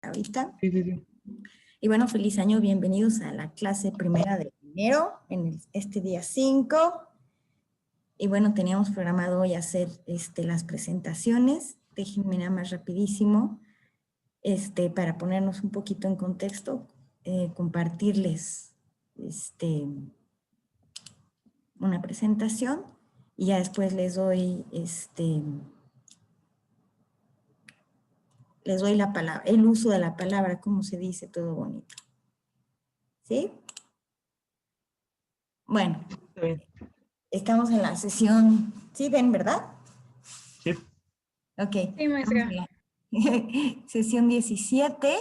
ahorita. Sí, sí, sí. Y bueno, feliz año, bienvenidos a la clase primera de enero, en este día 5. Y bueno, teníamos programado hoy hacer las presentaciones. Déjenme nada más rapidísimo, para ponernos un poquito en contexto, compartirles una presentación y ya después les doy la palabra, el uso de la palabra, como se dice, todo bonito. ¿Sí? Bueno, Está bien. estamos en la sesión, ¿sí ven, verdad? Sí. Ok. Sí, maestra. Sesión 17,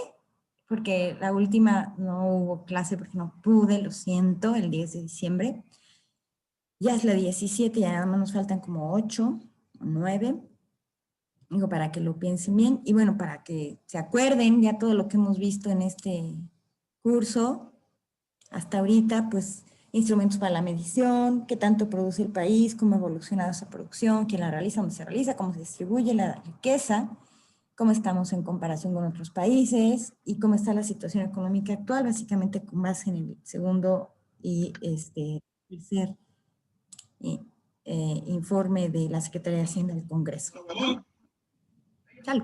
porque la última no hubo clase porque no pude, lo siento, el 10 de diciembre. Ya es la 17, ya nada más nos faltan como 8 o 9. Digo, para que lo piensen bien y bueno, para que se acuerden ya todo lo que hemos visto en este curso hasta ahorita, pues instrumentos para la medición, qué tanto produce el país, cómo ha evolucionado esa producción, quién la realiza, dónde se realiza, cómo se distribuye la riqueza, cómo estamos en comparación con otros países y cómo está la situación económica actual, básicamente con base en el segundo y tercer informe de la Secretaría de Hacienda del Congreso. Salud.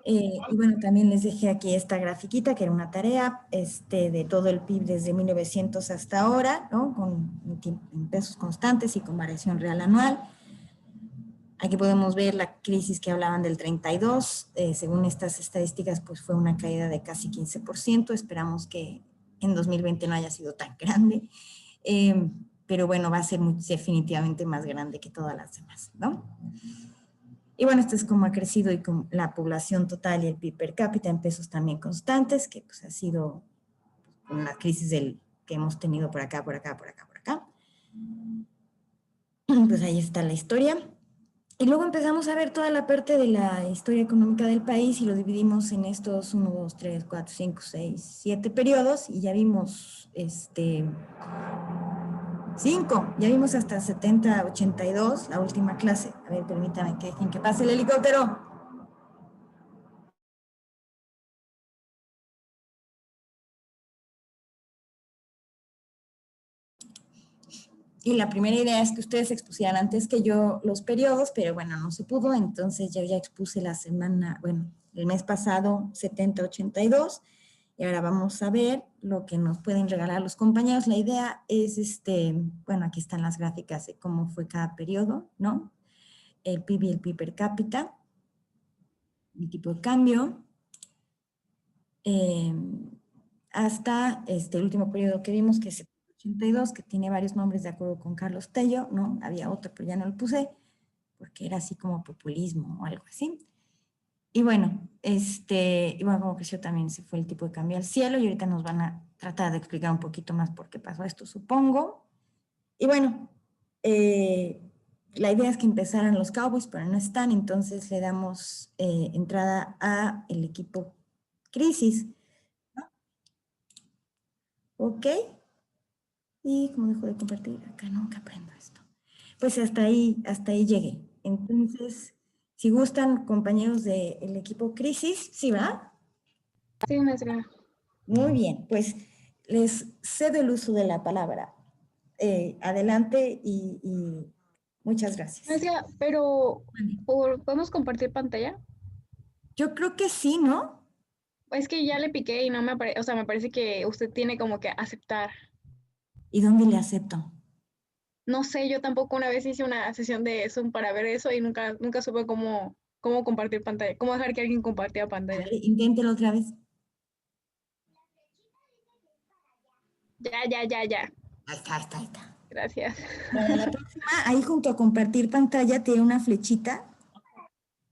Y bueno, también les dejé aquí esta grafiquita, que era una tarea de todo el PIB desde 1900 hasta ahora, ¿no? En pesos constantes y con variación real anual. Aquí podemos ver la crisis que hablaban del 32. Según estas estadísticas, pues fue una caída de casi 15%. Esperamos que en 2020 no haya sido tan grande. Pero bueno, va a ser definitivamente más grande que todas las demás, ¿no? Y bueno, esto es como ha crecido y con la población total y el PIB per cápita en pesos también constantes, que pues ha sido una crisis que hemos tenido por acá, por acá, por acá, por acá. Pues ahí está la historia. Y luego empezamos a ver toda la parte de la historia económica del país y lo dividimos en estos 1, 2, 3, 4, 5, 6, 7 periodos y ya vimos 5, ya vimos hasta 70, 82, la última clase. A ver, permítame que dejen que pase el helicóptero. Y la primera idea es que ustedes expusieran antes que yo los periodos, pero bueno, no se pudo, entonces yo ya expuse el mes pasado 70, 82, y ahora vamos a ver lo que nos pueden regalar los compañeros. La idea es, bueno, aquí están las gráficas de cómo fue cada periodo, ¿no? El PIB y el PIB per cápita, el tipo de cambio, hasta el último periodo que vimos, que es 82, que tiene varios nombres de acuerdo con Carlos Tello, ¿no? Había otro, pero ya no lo puse, porque era así como populismo o algo así. Y bueno, cómo creció también se fue el tipo de cambio al cielo, y ahorita nos van a tratar de explicar un poquito más por qué pasó esto, supongo. Y bueno, la idea es que empezaran los Cowboys, pero no están, entonces le damos entrada a el equipo Crisis, ¿no? Ok. Y como dejo de compartir, acá nunca aprendo esto. Pues hasta ahí llegué. Entonces, si gustan, compañeros del equipo Crisis, ¿sí va? Sí, maestra. Muy bien, pues les cedo el uso de la palabra. Adelante y muchas gracias. Maestra, pero ¿podemos compartir pantalla? Yo creo que sí, ¿no? Es que ya le piqué y no me aparece, o sea, me parece que usted tiene como que aceptar. ¿Y dónde le acepto? No sé, yo tampoco una vez hice una sesión de Zoom para ver eso y nunca supe cómo compartir pantalla, cómo dejar que alguien compartiera A pantalla. ver, inténtelo otra vez. Ya. Ahí está. Gracias. Bueno, la próxima, ahí junto a compartir pantalla, tiene una flechita.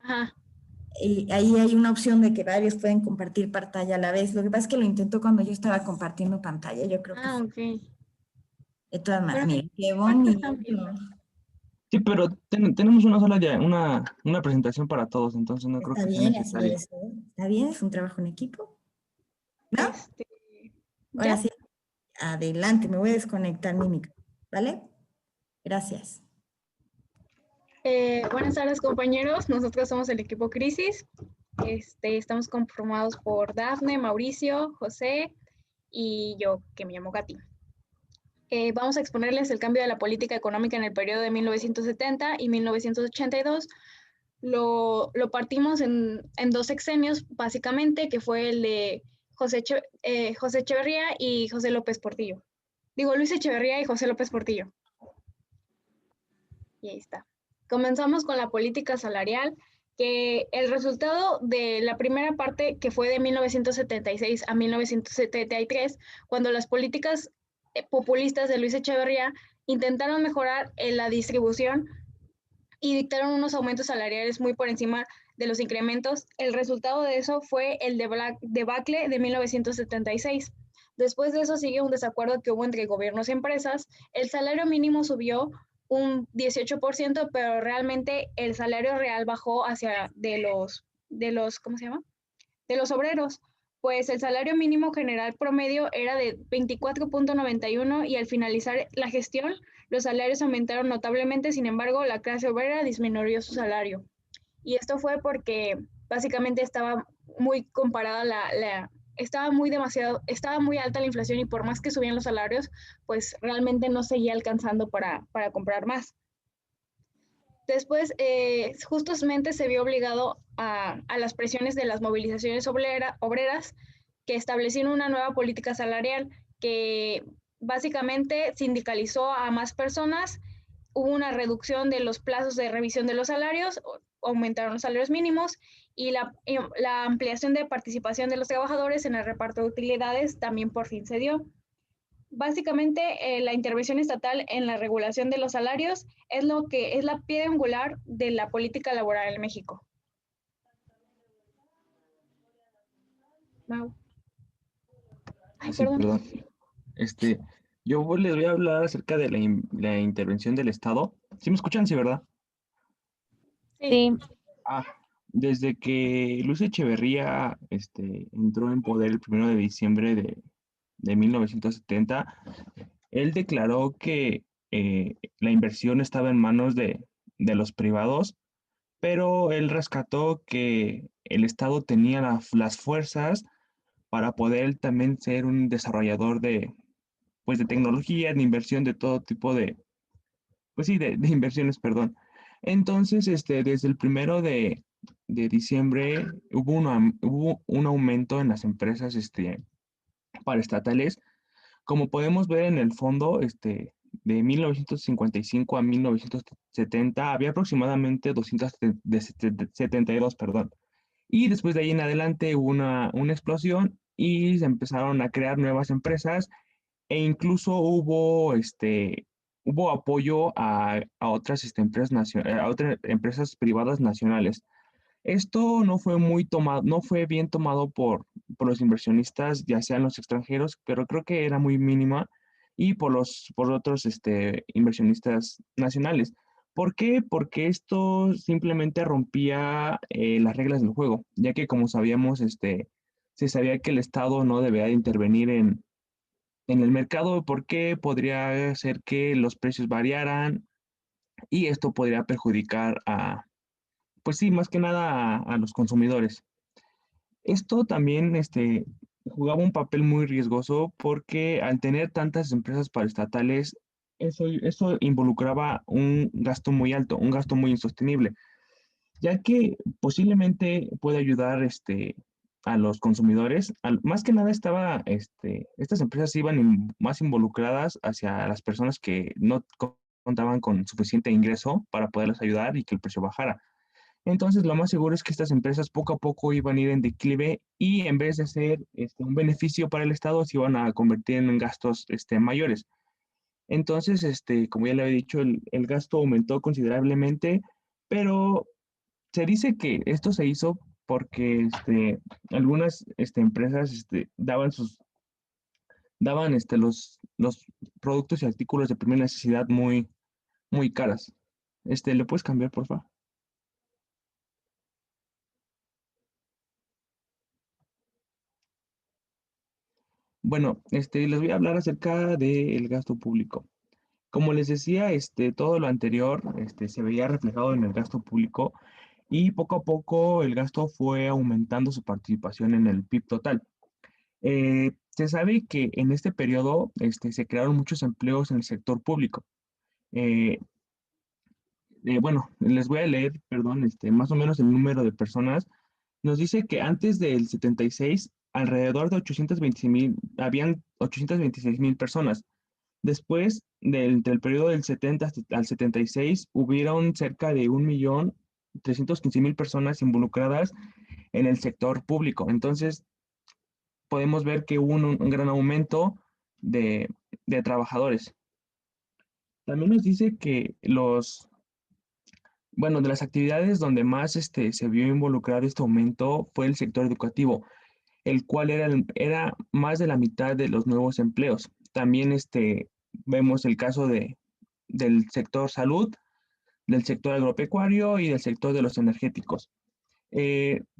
Ajá. Y ahí hay una opción de que varios pueden compartir pantalla a la vez. Lo que pasa es que lo intentó cuando yo estaba compartiendo pantalla. Yo creo que fue. Ok. De todas maneras, Pero miren, qué ahorita están bonito. bien. Sí, pero tenemos una sola ya, una presentación para todos, entonces no creo Está que sea bien, así debe necesario. ser. Está bien, es un trabajo en equipo. ¿No? Ahora ¿Ya? sí, adelante, me voy a desconectar mi micro. ¿Vale? Gracias. Buenas tardes, compañeros. Nosotros somos el equipo Crisis. Estamos conformados por Dafne, Mauricio, José y yo, que me llamo Katy. Vamos a exponerles el cambio de la política económica en el periodo de 1970 y 1982. Lo partimos en dos sexenios, básicamente, que fue el de José Echeverría y José López Portillo. Digo, Luis Echeverría y José López Portillo. Y ahí está. Comenzamos con la política salarial, que el resultado de la primera parte, que fue de 1976 a 1973, cuando las políticas populistas de Luis Echeverría intentaron mejorar la distribución y dictaron unos aumentos salariales muy por encima de los incrementos. El resultado de eso fue el debacle de 1976. Después de eso sigue un desacuerdo que hubo entre gobiernos y empresas. El salario mínimo subió un 18%, pero realmente el salario real bajó hacia ¿cómo se llama? De los obreros, pues el salario mínimo general promedio era de 24.91 y al finalizar la gestión los salarios aumentaron notablemente. Sin embargo, la clase obrera disminuyó su salario. Y esto fue porque básicamente estaba muy comparada estaba muy alta la inflación, y por más que subían los salarios, pues realmente no seguía alcanzando para comprar más. Después, justamente se vio obligado a las presiones de las movilizaciones obreras, que establecieron una nueva política salarial que básicamente sindicalizó a más personas. Hubo una reducción de los plazos de revisión de los salarios, aumentaron los salarios mínimos, y la ampliación de participación de los trabajadores en el reparto de utilidades también por fin se dio. Básicamente, la intervención estatal en la regulación de los salarios es lo que es la piedra angular de la política laboral en México. Mau. Ay, Sí, perdón. perdón. Yo les voy a hablar acerca de la intervención del Estado. ¿Sí me escuchan? Sí, ¿verdad? Sí. Ah, desde que Luis Echeverría entró en poder el 1 de diciembre de 1970, él declaró que la inversión estaba en manos de los privados, pero él rescató que el Estado tenía las fuerzas para poder también ser un desarrollador pues, de tecnología, de inversión, de todo tipo pues sí, de inversiones, perdón. Entonces, desde el 1 de diciembre hubo un aumento en las empresas, paraestatales. Como podemos ver en el fondo, de 1955 a 1970 había aproximadamente 272, perdón. Y después de ahí en adelante hubo una explosión y se empezaron a crear nuevas empresas, e incluso hubo apoyo a otras, a otras empresas privadas nacionales. Esto no fue bien tomado por los inversionistas, ya sean los extranjeros, pero creo que era muy mínima, y por otros, inversionistas nacionales. ¿Por qué? Porque esto simplemente rompía las reglas del juego, ya que como sabíamos, se sabía que el Estado no debía de intervenir en el mercado, porque podría hacer que los precios variaran y esto podría perjudicar pues sí, más que nada a los consumidores. Esto también jugaba un papel muy riesgoso, porque al tener tantas empresas paraestatales, eso involucraba un gasto muy alto, un gasto muy insostenible, ya que posiblemente puede ayudar a los consumidores. Más que nada estas empresas iban más involucradas hacia las personas que no contaban con suficiente ingreso para poderles ayudar y que el precio bajara. Entonces, lo más seguro es que estas empresas poco a poco iban a ir en declive, y en vez de ser un beneficio para el Estado, se iban a convertir en gastos mayores. Entonces, como ya le había dicho, el gasto aumentó considerablemente, pero se dice que esto se hizo porque algunas empresas daban los productos y artículos de primera necesidad muy, muy caras. ¿Le puedes cambiar, por favor? Bueno, les voy a hablar acerca del gasto público. Como les decía, todo lo anterior, se veía reflejado en el gasto público, y poco a poco el gasto fue aumentando su participación en el PIB total. Se sabe que en este periodo se crearon muchos empleos en el sector público. Eh, bueno, les voy a leer, perdón, más o menos el número de personas. Nos dice que antes del 76, alrededor de 826,000, habían 826,000 personas. Después del periodo del 70 al 76, hubieron cerca de 1,315,000 personas involucradas en el sector público. Entonces, podemos ver que hubo un gran aumento de, de trabajadores. También nos dice que bueno, de las actividades donde más se vio involucrado este aumento fue el sector educativo, el cual era más de la mitad de los nuevos empleos. También vemos el caso del sector salud, del sector agropecuario y del sector de los energéticos.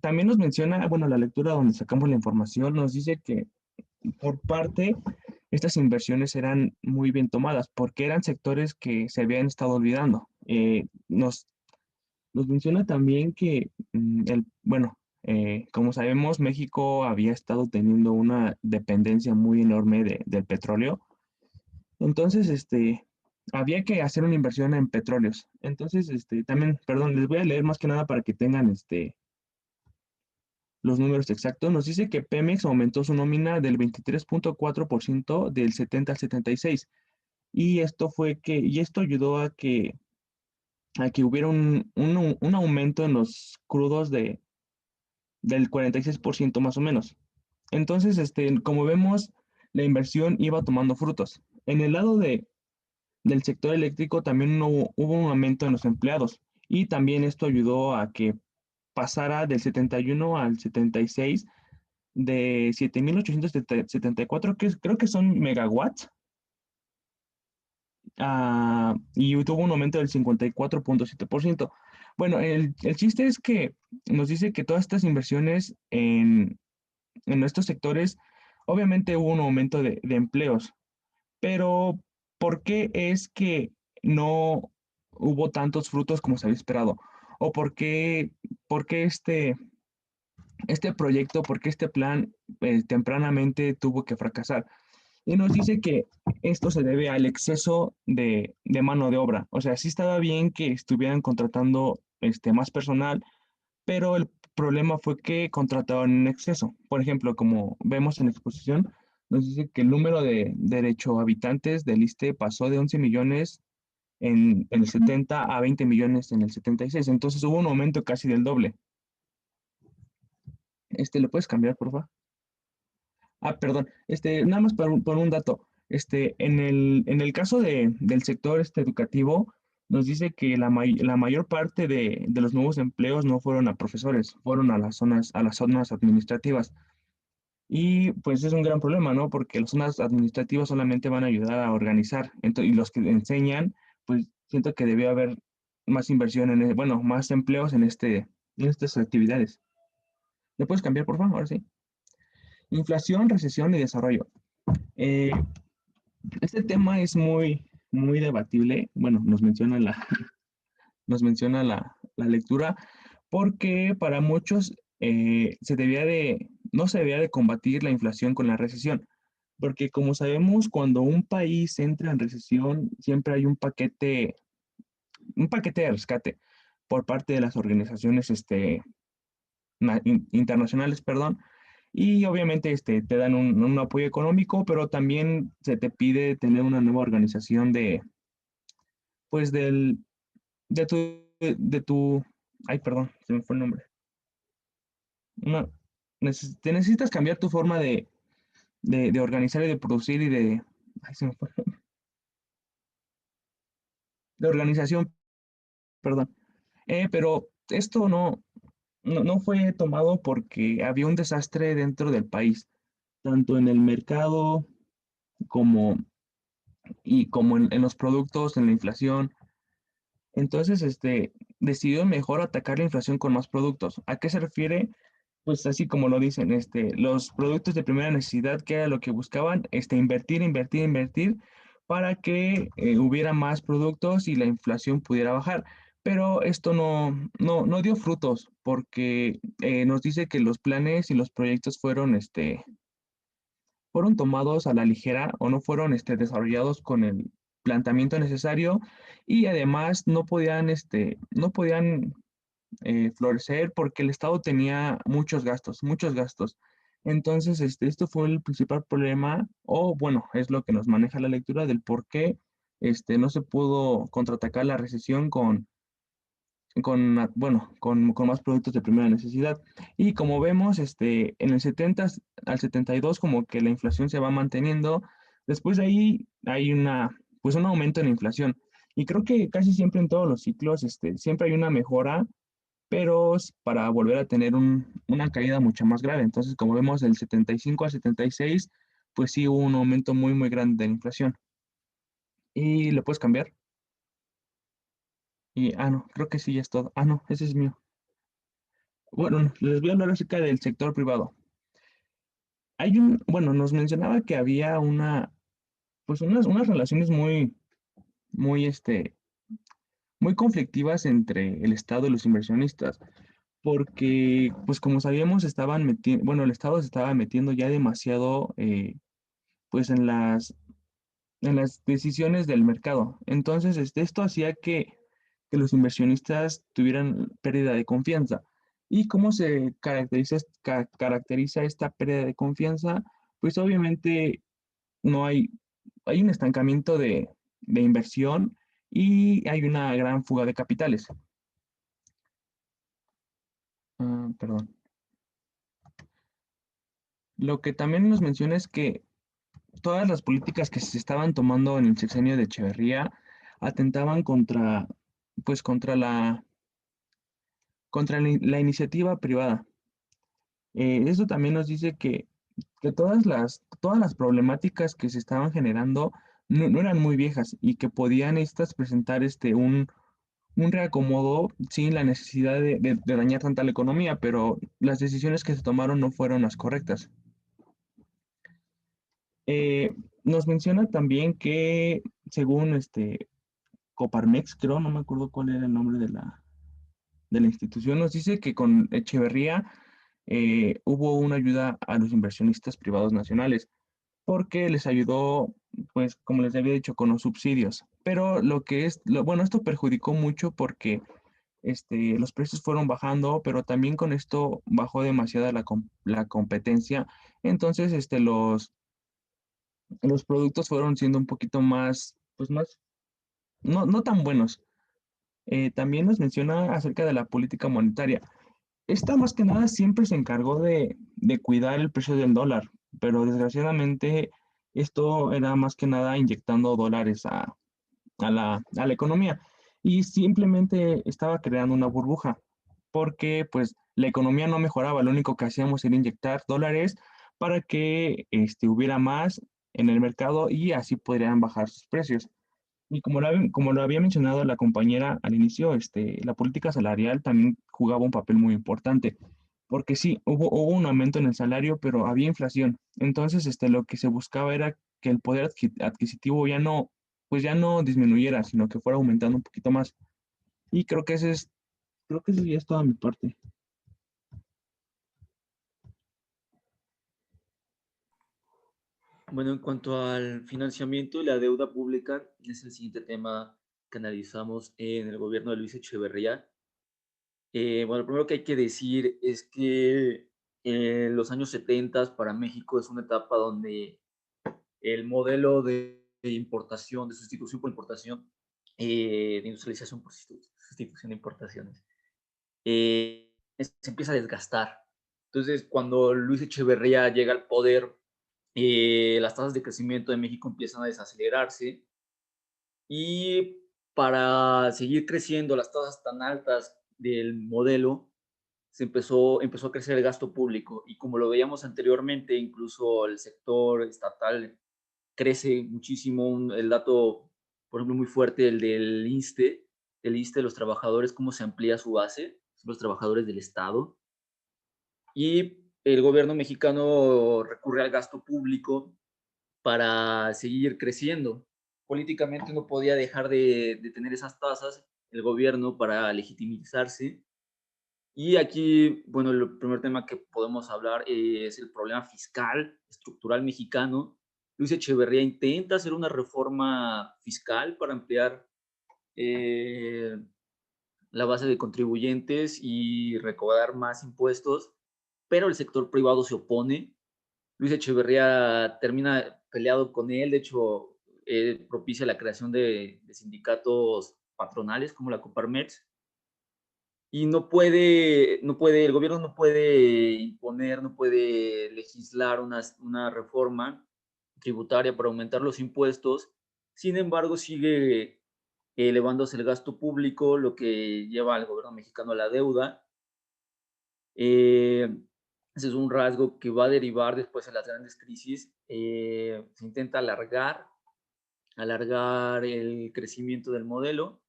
También nos menciona, bueno, la lectura donde sacamos la información, nos dice que por parte, estas inversiones eran muy bien tomadas porque eran sectores que se habían estado olvidando. Nos menciona también que, bueno, como sabemos, México había estado teniendo una dependencia muy enorme del petróleo. Entonces, había que hacer una inversión en petróleos. Entonces, también, perdón, les voy a leer más que nada para que tengan, los números exactos. Nos dice que Pemex aumentó su nómina del 23,4% del 70 al 76. Y esto ayudó a que hubiera un aumento en los crudos del 46% más o menos. Entonces, como vemos, la inversión iba tomando frutos. En el lado del sector eléctrico también hubo un aumento en los empleados y también esto ayudó a que pasara del 71 al 76 de 7,874, que creo que son megawatts, y tuvo un aumento del 54,7%. Bueno, el chiste es que nos dice que todas estas inversiones en estos sectores, obviamente hubo un aumento de empleos, pero ¿por qué es que no hubo tantos frutos como se había esperado? ¿O por qué este proyecto, por qué este plan tempranamente tuvo que fracasar? Y nos dice que esto se debe al exceso de mano de obra. O sea, sí estaba bien que estuvieran contratando más personal, pero el problema fue que contrataban en exceso. Por ejemplo, como vemos en la exposición, nos dice que el número de derecho habitantes del ISSSTE pasó de 11 millones en el 70 a 20 millones en el 76. Entonces hubo un aumento casi del doble. ¿Le puedes cambiar, por favor? Perdón, nada más por un dato. En el caso del sector educativo, nos dice que la mayor parte de los nuevos empleos no fueron a profesores, fueron a las zonas administrativas. Y pues es un gran problema, ¿no? Porque las zonas administrativas solamente van a ayudar a organizar. Y los que enseñan, pues siento que debió haber más inversión bueno, más empleos en estas actividades. ¿Le puedes cambiar, por favor? Ahora sí. Inflación, recesión y desarrollo. Eh, este tema es muy, muy debatible. Bueno, nos menciona la lectura, porque para muchos no se debía de combatir la inflación con la recesión, porque como sabemos, cuando un país entra en recesión, siempre hay un paquete de rescate por parte de las organizaciones internacionales, perdón, y obviamente te dan un apoyo económico, pero también se te pide tener una nueva organización pues de tu, ay, perdón, se me fue el nombre. No, te necesitas cambiar tu forma de organizar y de producir ay, se me fue, de organización, perdón. Pero esto no fue tomado porque había un desastre dentro del país, tanto en el mercado como, como en los productos, en la inflación. Entonces, decidió mejor atacar la inflación con más productos. ¿A qué se refiere? Pues así como lo dicen, los productos de primera necesidad, que era lo que buscaban, invertir, invertir, invertir para que hubiera más productos y la inflación pudiera bajar. pero esto no dio frutos porque nos dice que los planes y los proyectos fueron tomados a la ligera o no fueron desarrollados con el planteamiento necesario y además no podían florecer porque el Estado tenía muchos gastos, muchos gastos. Entonces, esto fue el principal problema, o bueno, es lo que nos maneja la lectura del por qué no se pudo contraatacar la recesión con más productos de primera necesidad. Y como vemos, en el 70 al 72 como que la inflación se va manteniendo. Después de ahí hay pues un aumento en la inflación. Y creo que casi siempre en todos los ciclos, siempre hay una mejora, pero para volver a tener una caída mucho más grave. Entonces, como vemos, del 75 al 76 pues sí hubo un aumento muy, muy grande de la inflación. Y le puedes cambiar. No, creo que sí, ya es todo. No, ese es mío. Bueno, no, les voy a hablar acerca del sector privado. Bueno, nos mencionaba que había pues unas relaciones muy, muy conflictivas entre el Estado y los inversionistas, porque, pues como sabíamos, bueno, el Estado se estaba metiendo ya demasiado, pues en las decisiones del mercado. Entonces, esto hacía que los inversionistas tuvieran pérdida de confianza. ¿Y cómo se caracteriza esta pérdida de confianza? Pues obviamente no hay un estancamiento de inversión y hay una gran fuga de capitales. Perdón. Lo que también nos menciona es que todas las políticas que se estaban tomando en el sexenio de Echeverría atentaban pues contra la iniciativa privada. Eso también nos dice que todas las problemáticas que se estaban generando no eran muy viejas y que podían estas presentar un reacomodo sin la necesidad de dañar tanta la economía, pero las decisiones que se tomaron no fueron las correctas. Eh, Nos menciona también que según Coparmex, creo, no me acuerdo cuál era el nombre de la institución, nos dice que con Echeverría hubo una ayuda a los inversionistas privados nacionales, porque les ayudó, pues, como les había dicho, con los subsidios. Pero bueno, esto perjudicó mucho porque los precios fueron bajando, pero también con esto bajó demasiada la competencia. Entonces, los productos fueron siendo un poquito más, pues más, no tan buenos. También nos menciona acerca de la política monetaria. Esta más que nada siempre se encargó de cuidar el precio del dólar, pero desgraciadamente esto era más que nada inyectando dólares a la economía y simplemente estaba creando una burbuja porque pues la economía no mejoraba, lo único que hacíamos era inyectar dólares para que hubiera más en el mercado y así podrían bajar sus precios. Y como lo había mencionado la compañera al inicio, la política salarial también jugaba un papel muy importante, porque sí, hubo un aumento en el salario, pero había inflación. Entonces, lo que se buscaba era que el poder adquisitivo pues ya no disminuyera, sino que fuera aumentando un poquito más. Y creo que eso ya es toda mi parte. Bueno, en cuanto al financiamiento y la deuda pública, es el siguiente tema que analizamos en el gobierno de Luis Echeverría. Bueno, lo primero que hay que decir es que los años 70 para México es una etapa donde el modelo de importación, de sustitución por importación, de industrialización por sustitución de importaciones, se empieza a desgastar. Entonces, cuando Luis Echeverría llega al poder, las tasas de crecimiento de México empiezan a desacelerarse y para seguir creciendo las tasas tan altas del modelo, empezó a crecer el gasto público y como lo veíamos anteriormente, incluso el sector estatal crece muchísimo. El dato, por ejemplo, muy fuerte, el del ISSSTE, de los trabajadores, cómo se amplía su base, los trabajadores del Estado. Y el gobierno mexicano recurre al gasto público para seguir creciendo. Políticamente no podía dejar de tener esas tasas el gobierno para legitimizarse. Y aquí, bueno, el primer tema que podemos hablar es el problema fiscal, estructural mexicano. Luis Echeverría intenta hacer una reforma fiscal para ampliar la base de contribuyentes y recaudar más impuestos, pero el sector privado se opone. Luis Echeverría termina peleado con él, de hecho, propicia la creación de sindicatos patronales como la Coparmex, y el gobierno no puede imponer, no puede legislar una reforma tributaria para aumentar los impuestos. Sin embargo, sigue elevándose el gasto público, lo que lleva al gobierno mexicano a la deuda. Ese es un rasgo que va a derivar después de las grandes crisis. Se intenta alargar el crecimiento del modelo.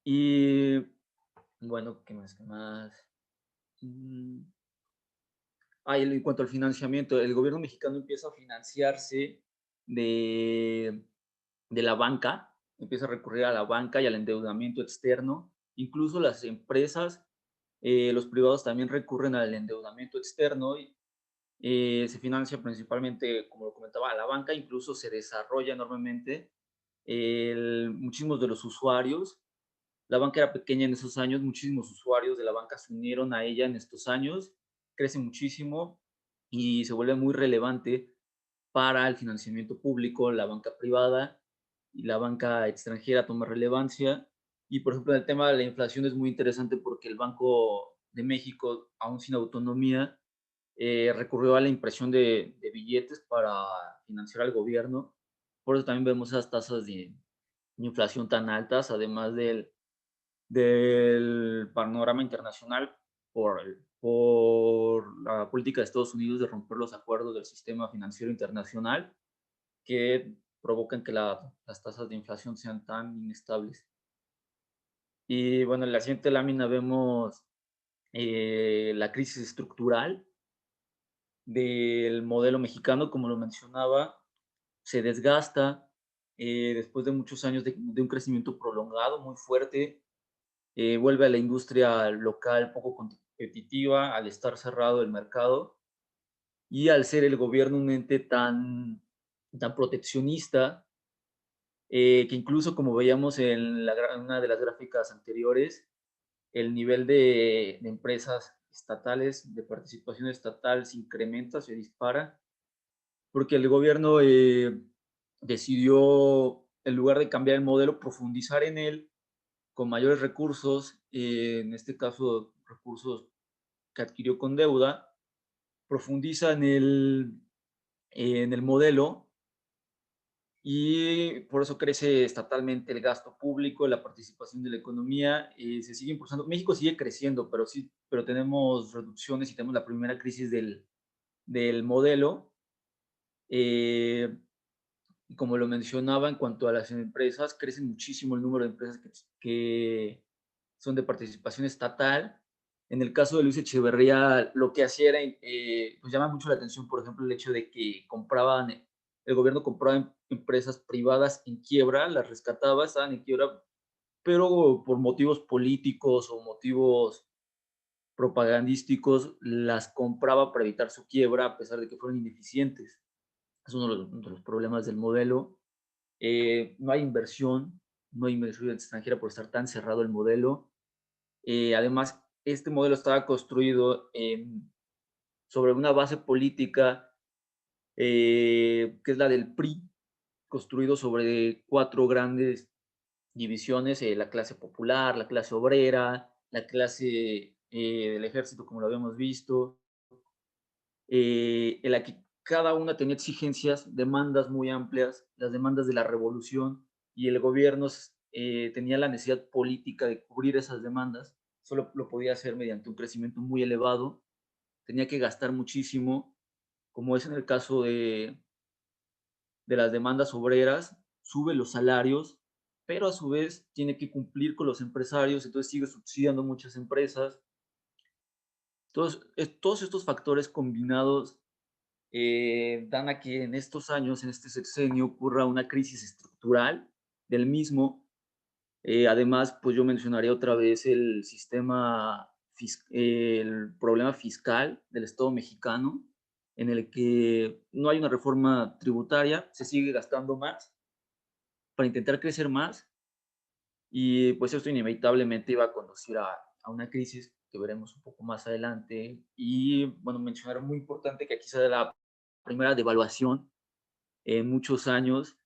Y bueno, ¿qué más? Mm, en cuanto al financiamiento, el gobierno mexicano empieza a financiarse de, de la banca, empieza a recurrir a la banca y al endeudamiento externo. Incluso las empresas, los privados también recurren al endeudamiento externo y se financia principalmente, como lo comentaba, a la banca. Incluso se desarrolla enormemente muchísimos de los usuarios. La banca era pequeña en esos años, muchísimos usuarios de la banca se unieron a ella en estos años, crece muchísimo y se vuelve muy relevante para el financiamiento público. La banca privada y la banca extranjera toma relevancia. Y, por ejemplo, el tema de la inflación es muy interesante porque el Banco de México, aún sin autonomía, recurrió a la impresión de billetes para financiar al gobierno. Por eso también vemos esas tasas de inflación tan altas, además del panorama internacional por la política de Estados Unidos de romper los acuerdos del sistema financiero internacional que provocan que las tasas de inflación sean tan inestables. Y bueno, en la siguiente lámina vemos la crisis estructural del modelo mexicano, como lo mencionaba, se desgasta después de muchos años de un crecimiento prolongado muy fuerte. Vuelve a la industria local poco competitiva al estar cerrado el mercado y al ser el gobierno un ente tan proteccionista, que incluso como veíamos en una de las gráficas anteriores, el nivel de empresas estatales, de participación estatal se incrementa, se dispara, porque el gobierno decidió, en lugar de cambiar el modelo, profundizar en él con mayores recursos, en este caso recursos que adquirió con deuda, profundiza en el modelo y por eso crece estatalmente el gasto público, la participación de la economía, se sigue impulsando. México sigue creciendo, pero tenemos reducciones y tenemos la primera crisis del modelo. Y como lo mencionaba, en cuanto a las empresas, crece muchísimo el número de empresas que son de participación estatal. En el caso de Luis Echeverría, lo que hacía era, pues llama mucho la atención, por ejemplo, el hecho de que el gobierno compraba empresas privadas en quiebra, las rescataba, estaban en quiebra, pero por motivos políticos o motivos propagandísticos, las compraba para evitar su quiebra, a pesar de que fueron ineficientes. Es uno de los problemas del modelo. No hay inversión, no hay inversión extranjera por estar tan cerrado el modelo. Además, este modelo estaba construido sobre una base política que es la del PRI, construido sobre 4 grandes divisiones, la clase popular, la clase obrera, la clase del ejército, como lo habíamos visto, en la que cada una tenía exigencias, demandas muy amplias, las demandas de la revolución, y el gobierno tenía la necesidad política de cubrir esas demandas. Solo lo podía hacer mediante un crecimiento muy elevado, tenía que gastar muchísimo, como es en el caso de las demandas obreras, sube los salarios, pero a su vez tiene que cumplir con los empresarios, entonces sigue subsidiando muchas empresas. Todos estos factores combinados dan a que en estos años, en este sexenio, ocurra una crisis estructural del mismo. Además, pues yo mencionaría otra vez el problema fiscal del Estado mexicano, en el que no hay una reforma tributaria, se sigue gastando más para intentar crecer más, y pues esto inevitablemente iba a conducir a una crisis que veremos un poco más adelante. Y bueno, mencionar muy importante que aquí se da la primera devaluación en muchos años,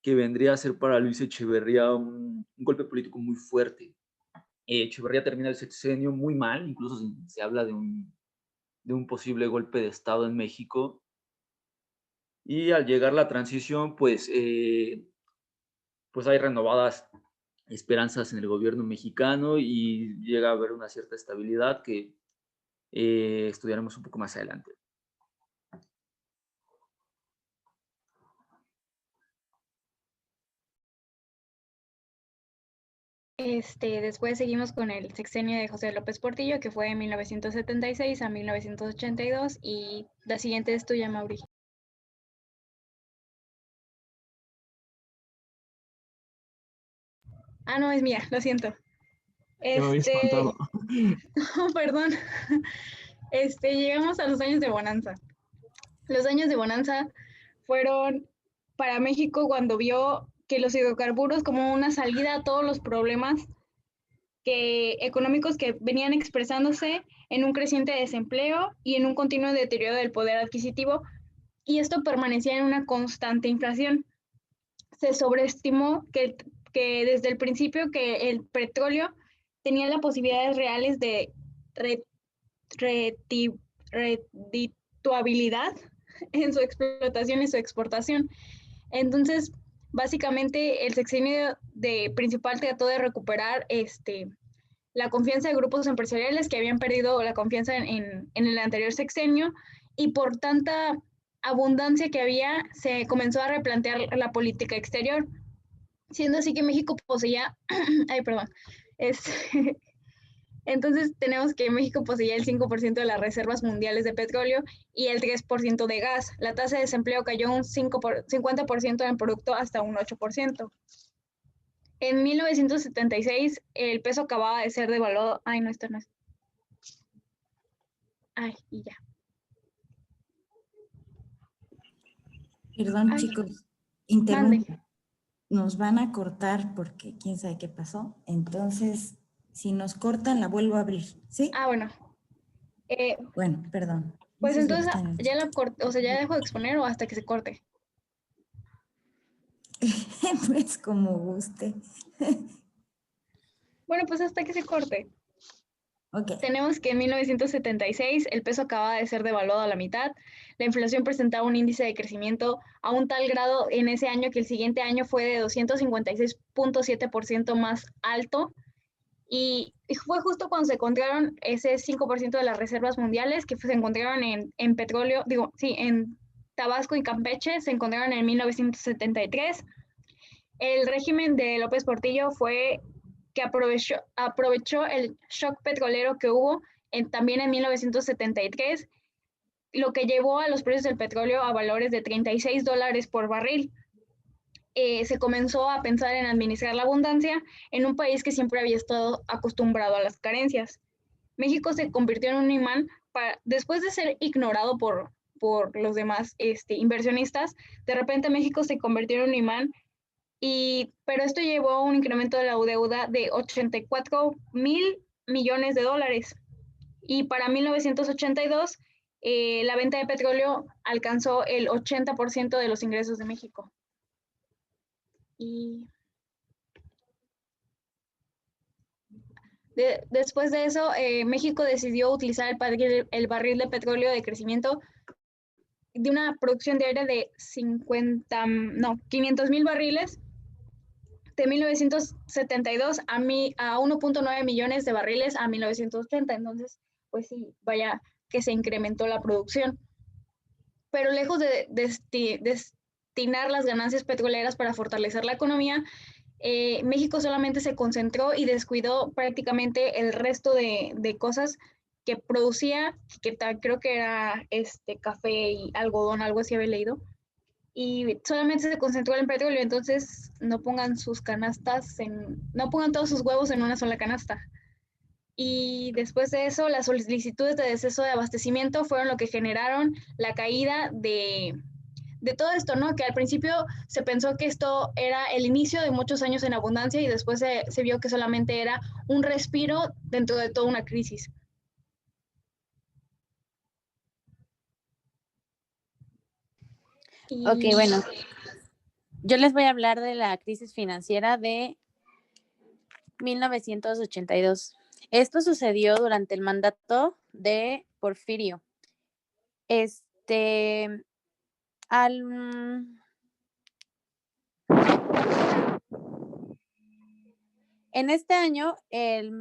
que vendría a ser para Luis Echeverría un golpe político muy fuerte. Echeverría termina el sexenio muy mal, incluso se habla de un posible golpe de Estado en México. Y al llegar la transición, pues hay renovadas esperanzas en el gobierno mexicano y llega a haber una cierta estabilidad que estudiaremos un poco más adelante. Después seguimos con el sexenio de José López Portillo, que fue de 1976 a 1982, y la siguiente es tuya, Mauri. Ah, no, es mía, lo siento. Me había espantado. No, perdón. Llegamos a los años de bonanza. Los años de bonanza fueron para México cuando vio que los hidrocarburos como una salida a todos los problemas económicos que venían expresándose en un creciente desempleo y en un continuo deterioro del poder adquisitivo, y esto permanecía en una constante inflación. Se sobreestimó que desde el principio que el petróleo tenía las posibilidades reales de redituabilidad en su explotación y su exportación. Entonces, básicamente, el sexenio principal trató de recuperar la confianza de grupos empresariales que habían perdido la confianza en el anterior sexenio, y por tanta abundancia que había, se comenzó a replantear la política exterior, siendo así que México poseía, ay, perdón, entonces tenemos que México poseía el 5% de las reservas mundiales de petróleo y el 3% de gas. La tasa de desempleo cayó un 50% en el producto hasta un 8%. En 1976 el peso acababa de ser devaluado. Ay, no, esto no es. Ay, y ya. Perdón, Ay, chicos, interrumpo. mande. Nos van a cortar porque quién sabe qué pasó. Entonces, si nos cortan, la vuelvo a abrir, ¿sí? Ah, bueno. Bueno, perdón. Pues Eso es lo que entonces están ya ya dejo de exponer o hasta que se corte. Pues como guste. Bueno, pues hasta que se corte. Ok. Tenemos que en 1976 el peso acaba de ser devaluado a la mitad, la inflación presentaba un índice de crecimiento a un tal grado en ese año que el siguiente año fue de 256.7% más alto, y fue justo cuando se encontraron ese 5% de las reservas mundiales que se encontraron en petróleo, en Tabasco y Campeche, se encontraron en 1973. El régimen de López Portillo fue que aprovechó el shock petrolero que hubo también en 1973, lo que llevó a los precios del petróleo a valores de $36 por barril. Se comenzó a pensar en administrar la abundancia en un país que siempre había estado acostumbrado a las carencias. México se convirtió en un imán después de ser ignorado por los demás inversionistas, de repente México se convirtió en un imán, pero esto llevó a un incremento de la deuda de 84,000 millones de dólares. Y para 1982, la venta de petróleo alcanzó el 80% de los ingresos de México. Y después de eso, México decidió utilizar el barril de petróleo de crecimiento de una producción diaria de 500,000 barriles de 1972 a 1.9 millones de barriles a 1980. Entonces, pues sí, vaya que se incrementó la producción. Pero lejos de destinar las ganancias petroleras para fortalecer la economía, México solamente se concentró y descuidó prácticamente el resto de cosas que producía, que creo que era café y algodón, algo así había leído. y solamente se concentró en petróleo, entonces no pongan no pongan todos sus huevos en una sola canasta. Y después de eso, las solicitudes de deceso de abastecimiento fueron lo que generaron la caída de todo esto, ¿no? Que al principio se pensó que esto era el inicio de muchos años en abundancia y después se vio que solamente era un respiro dentro de toda una crisis. Ok, bueno, yo les voy a hablar de la crisis financiera de 1982. Esto sucedió durante el mandato de Porfirio. En este año, el